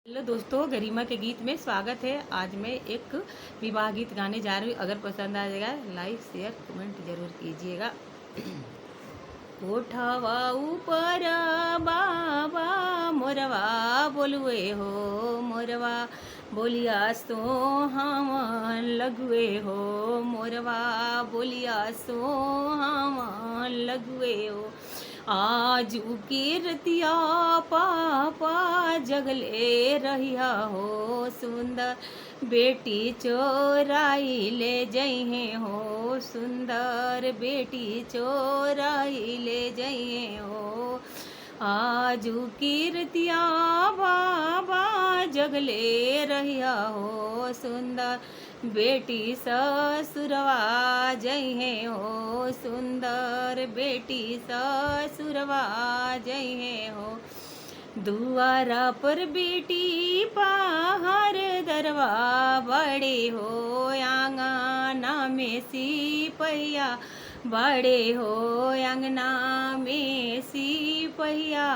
Hello दोस्तों, गरिमा के गीत में स्वागत है। आज मैं एक विवाह गीत गाने जा रही हूँ। अगर पसंद आ जाएगा लाइक शेयर कमेंट जरूर कीजिएगा। कोठवा ऊपर बाबा मोरवा बोलुए हो, मोरवा बोलियास तो हम लगुए हो, मोरवा बोलियास तो हम लगुए हो। आज कीर्तिया पापा जगले रहिया हो, सुंदर बेटी चोराई ले जइहे हो, सुंदर बेटी चोराई ले जइहे हो। आजू कीर्तिया बाबा जगले रहिया हो, सुंदर बेटी ससुरवा जइहे हो, सुंदर बेटी ससुरवा जइहे हो। दुआरा पर बेटी पहाड़ दरवा बड़े हो, आंगना में सिपहिया बड़े हो, अंगना में सिपहिया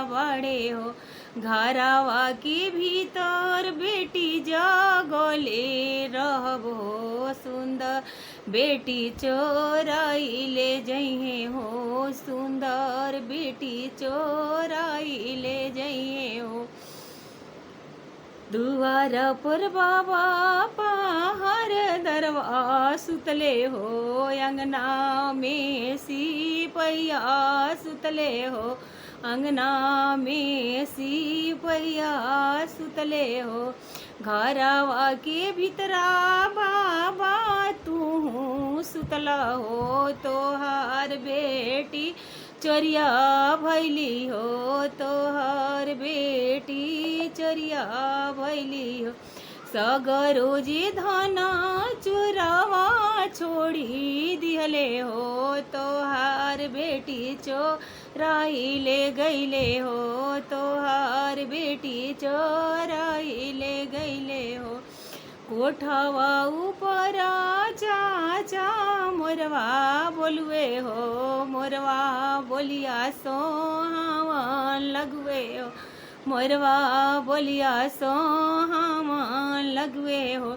बड़े हो। घरवा के भीतर बेटी जगले रहबो, सुंदर बेटी चोराई ले जइहे हो, सुंदर बेटी चोराई ले जइहे हो। दुआर पर बाबा पहाड़ दरवा सुतले हो, अंगना में सिपहिया सुतले हो, अंगना में सिपहिया सुतले हो। घरवा के भीतरा बाबा तू सुतला हो, तोहार बेटी चोरिया भैली हो, तोहर बेटी चोरिया भैली हो। सगरो जी धना चुरावा छोड़ी दिहले हो, तोहार बेटी चोराई ले गईले हो, तोहार बेटी चोराई ले गईले हो। कोठवा ऊपर चाचा मोरवा बोलुए हो, मोरवा बोलिया सो हम लगुए हो, मोरवा बोलिया सो हम लगुए हो।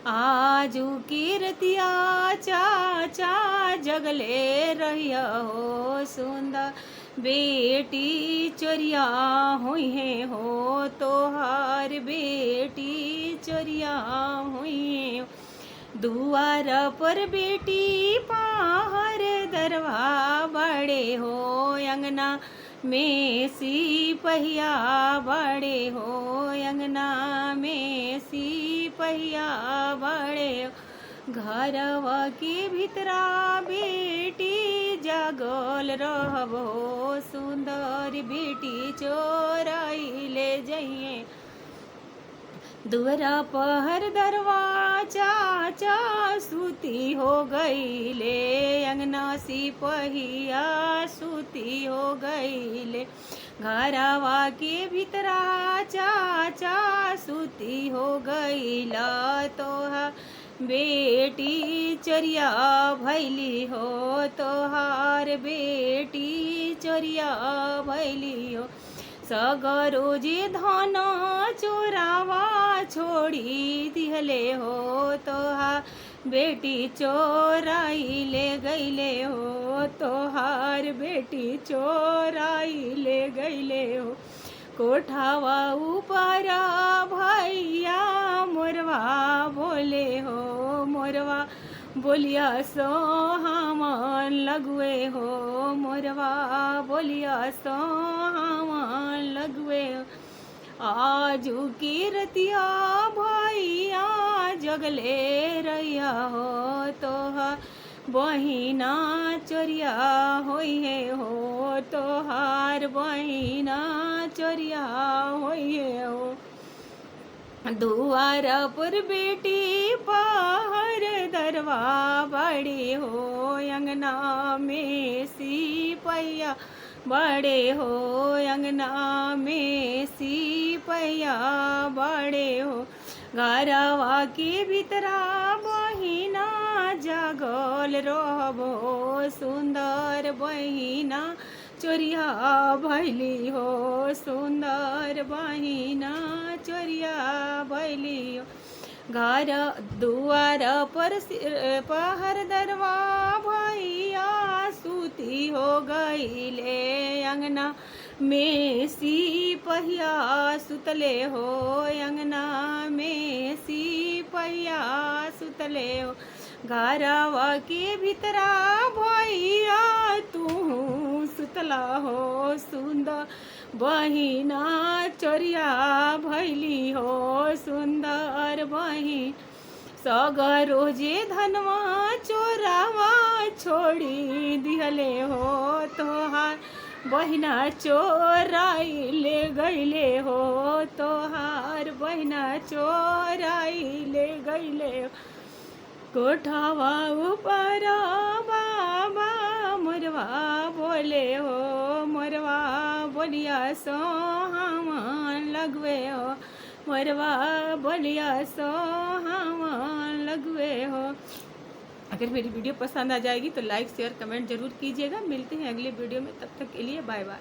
आजू कीर्तिया चाचा जगले रहिया हो, सुंदर बेटी चोरिया हुई है हो, तोहार बेटी चोरिया हुई हो। दुआर पर बेटी पहाड़ दरवा बड़े हो, अंगना में सिपहिया बड़े हो, अंगना में सिपहिया बड़े हो। घरवा के भीतरा बेटी जागल रहबो, सुंदर बेटी चोराई ले जइहे। दुअरा पहर दरवा चाचा सूती हो गईले, अंगना सिपहिया सूती हो गईले। घरवा के भीतरा चाचा सूती हो गईला, तोहा बेटी चोरिया भैली हो, तोहार बेटी चोरिया भैली हो। सगरो जी धना चोरावा छोड़ी दिहले हो, तोहार बेटी चोराई ले गईले हो, तोहार बेटी चोराई ले गईले हो। कोठावा ऊपर भैया मोरवा बोले हो, मोरवा बोलिया सो हम लगुए हो, मोरवा बोलिया सो हम लगुए हो। आजू कीर्तिया भैया जगले रहिया हो, तोहार बहिना चोरिया होई है हो, तोहार बहिना चोरिया होई है हो। दुआर पर बेटी पहाड़ दरवा बड़े हो, अंगना में सिपहिया बड़े हो, अंगना में सिपहिया बड़े हो। घरवा के भीतरा बहिना जागल रहबो, सुंदर बहिना चोरिया भैली हो सुंदर बहिना चोरिया भैली हो। घर दुआर पर पहर दरवा भैया सूती हो गईले अंगना में सिपहिया सुतले हो अंगना में सिपहिया सुतले हो। घरवा के भीतरा भैया तू सुतला हो सुंदर बहिना चोरिया भैली हो सुंदर बहिन। सगरो जे धनवा चोरावा छोड़ी दिहले हो तोहार बहिना चोराई ले गईले हो तोहार बहिना चोराई ले गईले हो। कोठावा ऊपर बाबा मोरवा बोले हो मोरवा बोलिया सो हम लगवे हो मोरवा बोलिया सो हम लगवे हो। अगर मेरी वीडियो पसंद आ जाएगी तो लाइक शेयर कमेंट जरूर कीजिएगा। मिलते हैं अगले वीडियो में, तब तक के लिए बाय बाय।